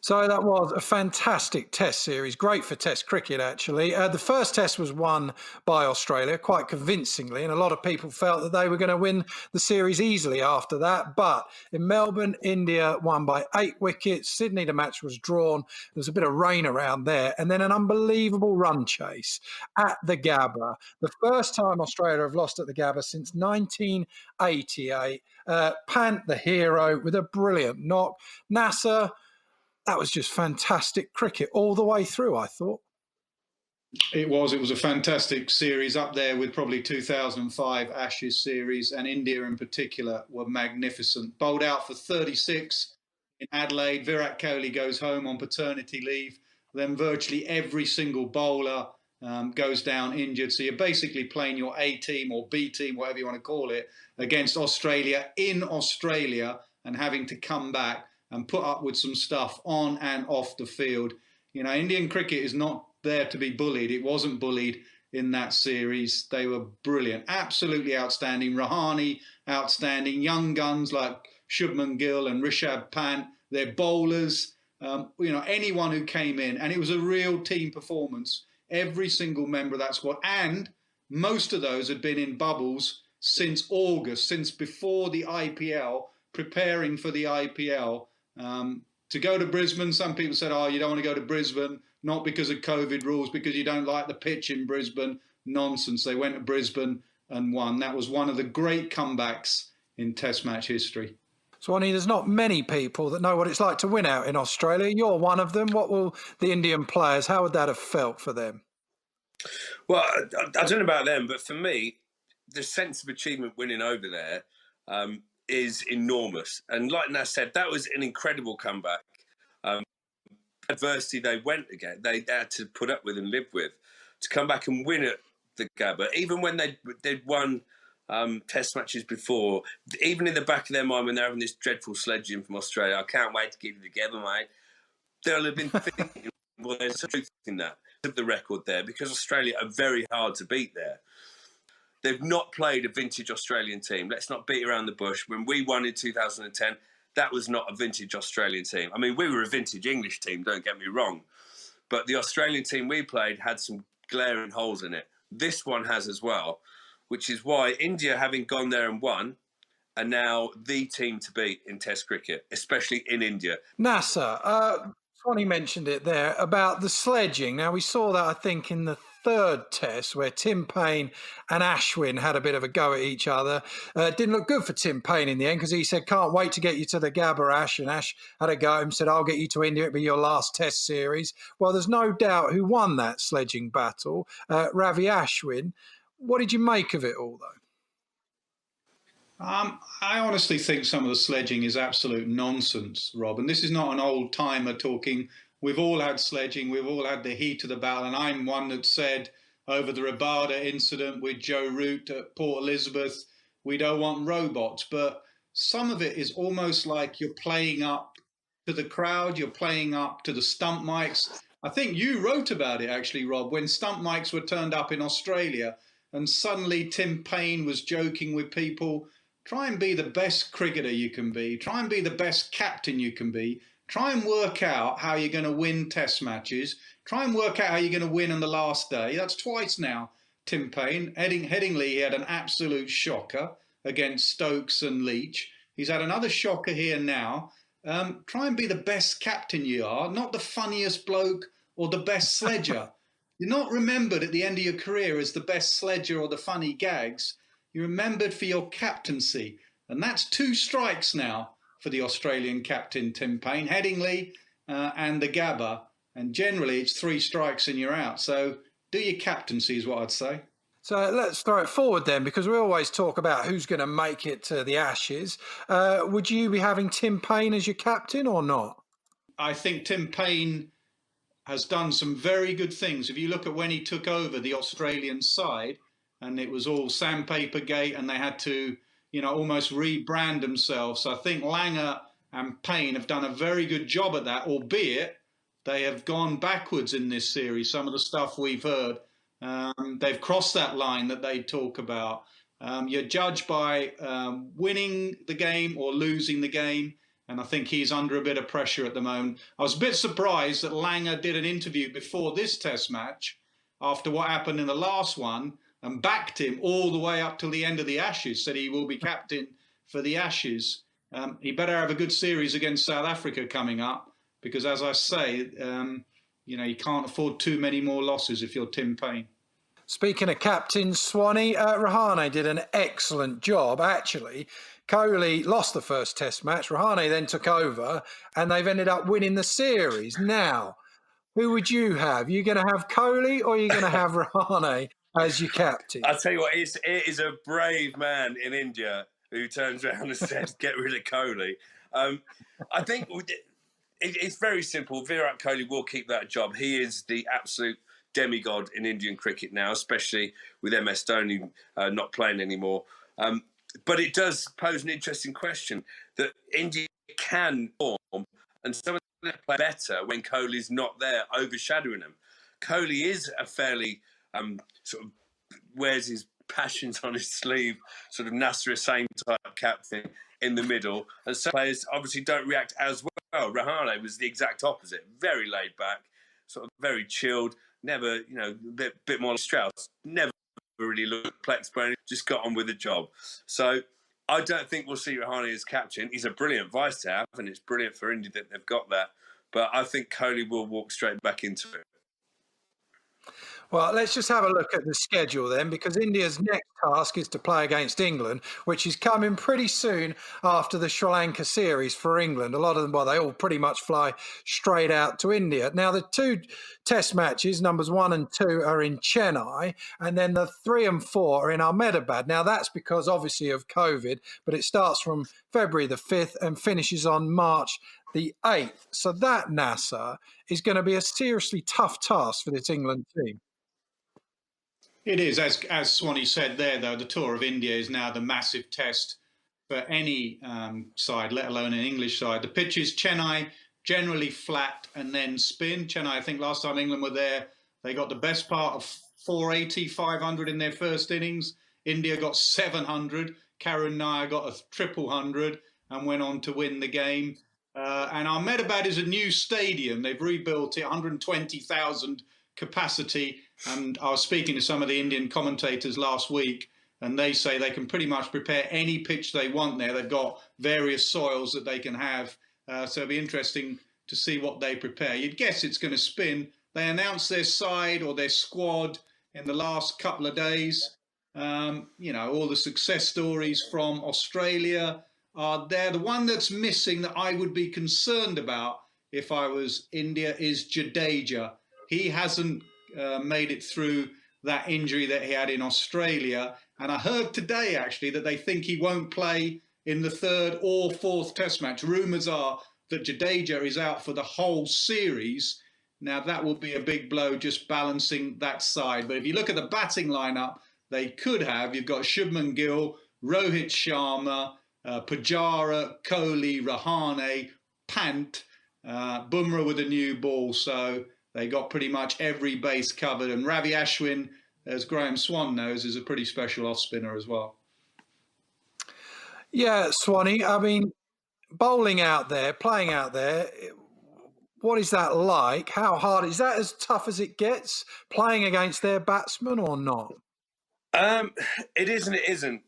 So that was a fantastic test series, great for test cricket actually. The first test was won by Australia quite convincingly, and a lot of people felt that they were going to win the series easily after that. But in Melbourne, India won by 8 wickets. Sydney, the match was drawn. There was a bit of rain around there, and then an unbelievable run chase at the Gabba. The first time Australia have lost at the Gabba since 1988. Pant, the hero, with a brilliant knock. Nasser, that was just fantastic cricket all the way through, I thought. It was. It was a fantastic series, up there with probably 2005 Ashes series, and India in particular were magnificent. Bowled out for 36 in Adelaide. Virat Kohli goes home on paternity leave. Then virtually every single bowler goes down injured. So you're basically playing your A team or B team, whatever you want to call it, against Australia in Australia, and having to come back and put up with some stuff on and off the field. You know, Indian cricket is not there to be bullied. It wasn't bullied in that series. They were brilliant, absolutely outstanding. Rahane, outstanding. Young guns like Shubman Gill and Rishabh Pant, their bowlers, you know, anyone who came in. And it was a real team performance. Every single member of that squad. And most of those had been in bubbles since August, since before the IPL, preparing for the IPL. To go to Brisbane, some people said, oh, you don't want to go to Brisbane, not because of COVID rules, because you don't like the pitch in Brisbane. Nonsense. They went to Brisbane and won. That was one of the great comebacks in Test match history. Swanny, there's not many people that know what it's like to win out in Australia. You're one of them. What will the Indian players, how would that have felt for them? Well, I don't know about them, but for me, the sense of achievement winning over there is enormous. And like Nas said, that was an incredible comeback. Adversity they went again, they had to put up with and live with, to come back and win at the Gabba, even when they'd won test matches before, even in the back of their mind when they're having this dreadful sledging from Australia, I can't wait to get it together, mate. They'll have been thinking, well, there's truth in that, of the record there, because Australia are very hard to beat there. They've not played a vintage Australian team. Let's not beat around the bush. When we won in 2010, that was not a vintage Australian team. I mean, we were a vintage English team, don't get me wrong. But the Australian team we played had some glaring holes in it. This one has as well, which is why India, having gone there and won, are now the team to beat in Test cricket, especially in India. Nasser, Swanny mentioned it there about the sledging. Now, we saw that, I think, in the third test where Tim Paine and Ashwin had a bit of a go at each other. Didn't look good for Tim Paine in the end because he said, can't wait to get you to the Gabba, Ash. And Ash had a go at him, said, I'll get you to India. It'll be your last test series. Well, there's no doubt who won that sledging battle, Ravi Ashwin. What did you make of it all, though? I honestly think some of the sledging is absolute nonsense, Rob. And this is not an old timer talking. We've all had sledging. We've all had the heat of the battle. And I'm one that said over the Rabada incident with Joe Root at Port Elizabeth, we don't want robots. But some of it is almost like you're playing up to the crowd. You're playing up to the stump mics. I think you wrote about it, actually, Rob, when stump mics were turned up in Australia and suddenly Tim Paine was joking with people. Try and be the best cricketer you can be. Try and be the best captain you can be. Try and work out how you're going to win test matches. Try and work out how you're going to win on the last day. That's twice now, Tim Paine. Headingley, he had an absolute shocker against Stokes and Leach. He's had another shocker here now. Try and be the best captain you are, not the funniest bloke or the best sledger. You're not remembered at the end of your career as the best sledger or the funny gags. You're remembered for your captaincy. And that's 2 strikes now for the Australian captain, Tim Paine, Headingley and the Gabba. And generally, it's 3 strikes and you're out. So do your captaincy is what I'd say. So let's throw it forward then, because we always talk about who's going to make it to the Ashes. Would you be having Tim Paine as your captain or not? I think Tim Paine has done some very good things. If you look at when he took over the Australian side, and it was all sandpaper gate, and they had to, you know, almost rebrand themselves. So I think Langer and Paine have done a very good job at that, albeit they have gone backwards in this series. Some of the stuff we've heard, they've crossed that line that they talk about. You're judged by winning the game or losing the game. And I think he's under a bit of pressure at the moment. I was a bit surprised that Langer did an interview before this test match, after what happened in the last one, and backed him all the way up till the end of the Ashes, said he will be captain for the Ashes. He better have a good series against South Africa coming up, because as I say, you can't afford too many more losses if you're Tim Payne. Speaking of captains, Swanee, Rahane did an excellent job, actually. Kohli lost the first test match. Rahane then took over, and they've ended up winning the series. Now, who would you have? You going to have Kohli or are you going to have Rahane as your captain? I'll tell you what, it is a brave man in India who turns around and says, get rid of Kohli. I think it's very simple. Virat Kohli will keep that job. He is the absolute demigod in Indian cricket now, especially with MS Dhoni not playing anymore. But it does pose an interesting question that India can form, and some of them play better when Kohli's not there, overshadowing them. Kohli is a fairly sort of wears his passions on his sleeve, sort of Nasser Hussain type captain in the middle, and some players obviously don't react as well. Rahane was the exact opposite, very laid back, sort of very chilled. Never, a bit more like Strauss. Never really looked perplexed, but just got on with the job. So I don't think we'll see Rahane as captain. He's a brilliant vice to have, and it's brilliant for India that they've got that. But I think Kohli will walk straight back into it. Well, let's just have a look at the schedule then, because India's next task is to play against England, which is coming pretty soon after the Sri Lanka series for England. A lot of them, well, they all pretty much fly straight out to India. Now, the two test matches, numbers 1 and 2, are in Chennai, and then the 3 and 4 are in Ahmedabad. Now, that's because, obviously, of COVID, but it starts from February the 5th and finishes on March the 8th. So that, Nasser, is going to be a seriously tough task for this England team. It is, as Swanee said there, though, the Tour of India is now the massive test for any side, let alone an English side. The pitch is Chennai, generally flat and then spin. Chennai, I think last time England were there, they got the best part of 480, 500 in their first innings. India got 700. Karun Nair got a triple hundred and went on to win the game. And Ahmedabad is a new stadium. They've rebuilt it, 120,000 capacity. And I was speaking to some of the Indian commentators last week, and they say they can pretty much prepare any pitch they want there. They've got various soils that they can have. So it'll be interesting to see what they prepare. You'd guess it's going to spin. They announced their side or their squad in the last couple of days. All the success stories from Australia are there. The one that's missing that I would be concerned about if I was India is Jadeja. He hasn't made it through that injury that he had in Australia. And I heard today, actually, that they think he won't play in the 3rd or 4th test match. Rumours are that Jadeja is out for the whole series. Now, that will be a big blow, just balancing that side. But if you look at the batting lineup, they could have, you've got Shubman Gill, Rohit Sharma, Pujara, Kohli, Rahane, Pant, Bumrah with a new ball. So they got pretty much every base covered. And Ravi Ashwin, as Graeme Swann knows, is a pretty special off spinner as well. Yeah, Swanee, I mean, bowling out there, playing out there, what is that like? How hard? Is that as tough as it gets, playing against their batsmen or not? It is and it isn't.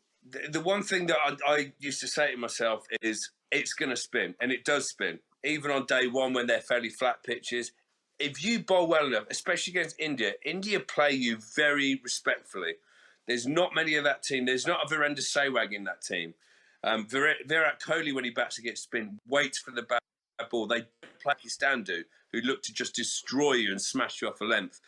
The one thing that I used to say to myself is it's going to spin, and it does spin. Even on day one when they're fairly flat pitches, if you bowl well enough, especially against India, India play you very respectfully. There's not many of that team. There's not a Virender Sehwag in that team. Virat Kohli, when he bats against spin, waits for the bad ball. They play Pakistan who look to just destroy you and smash you off a length,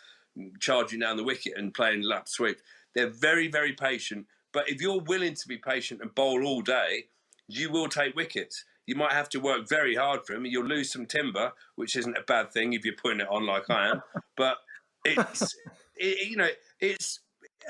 charging down the wicket and playing lap sweep. They're very, very patient. But if you're willing to be patient and bowl all day, you will take wickets. You might have to work very hard for them, and you'll lose some timber, which isn't a bad thing if you're putting it on like I am. But it's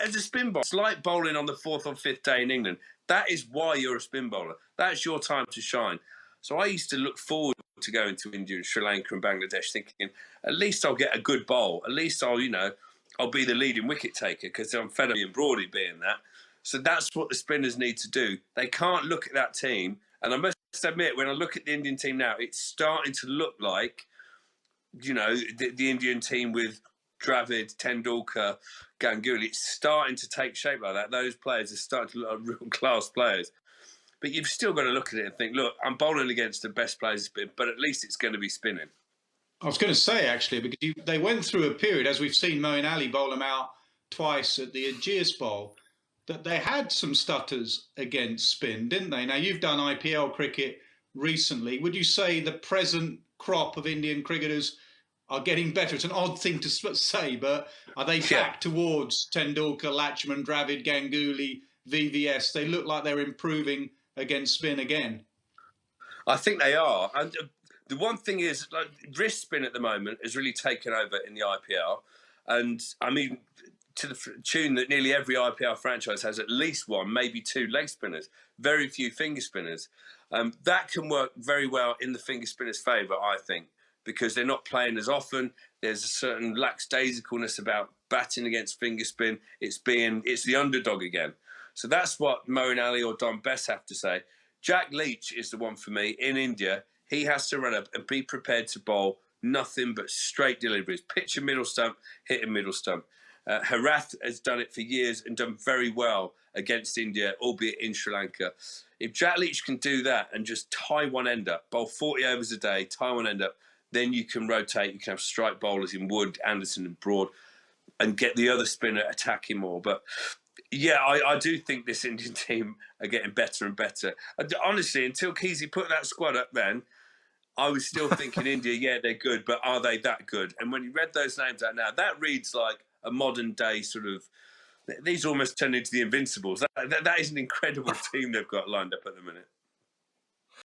as a spin bowler, it's like bowling on the 4th or 5th day in England. That is why you're a spin bowler. That's your time to shine. So I used to look forward to going to India and Sri Lanka and Bangladesh thinking, at least I'll get a good bowl. At least I'll be the leading wicket taker because I'm fed up being Broady being that. So that's what the spinners need to do. They can't look at that team, and I must admit, when I look at the Indian team now, it's starting to look like, the Indian team with Dravid, Tendulkar, Ganguly. It's starting to take shape like that. Those players are starting to look like real class players. But you've still got to look at it and think, look, I'm bowling against the best players, but at least it's going to be spinning. I was going to say, actually, because they went through a period, as we've seen Moeen Ali bowl them out twice at the Ageas Bowl, that they had some stutters against spin, didn't they? Now, you've done IPL cricket recently. Would you say the present crop of Indian cricketers are getting better? It's an odd thing to say, but are they back towards Tendulkar, Lachman, Dravid, Ganguly, VVS? They look like they're improving against spin again. I think they are. And the one thing is, like, wrist spin at the moment has really taken over in the IPL. And I mean, to the tune that nearly every IPL franchise has at least one, maybe two leg spinners, very few finger spinners. That can work very well in the finger spinners' favour, I think, because they're not playing as often. There's a certain lackadaisicalness about batting against finger spin. It's the underdog again. So that's what Moeen Ali or Don Bess have to say. Jack Leach is the one for me in India. He has to run up and be prepared to bowl nothing but straight deliveries. Pitch a middle stump, hit a middle stump. Harath has done it for years and done very well against India, albeit in Sri Lanka. If Jack Leach can do that and just tie one end up, bowl 40 overs a day, tie one end up, then you can rotate. You can have strike bowlers in Wood, Anderson and Broad and get the other spinner attacking more. But yeah, I do think this Indian team are getting better and better. Honestly, until Kesey put that squad up then, I was still thinking India, yeah, they're good, but are they that good? And when you read those names out now, that reads like a modern day sort of, these almost turn into the Invincibles. That is an incredible team they've got lined up at the minute.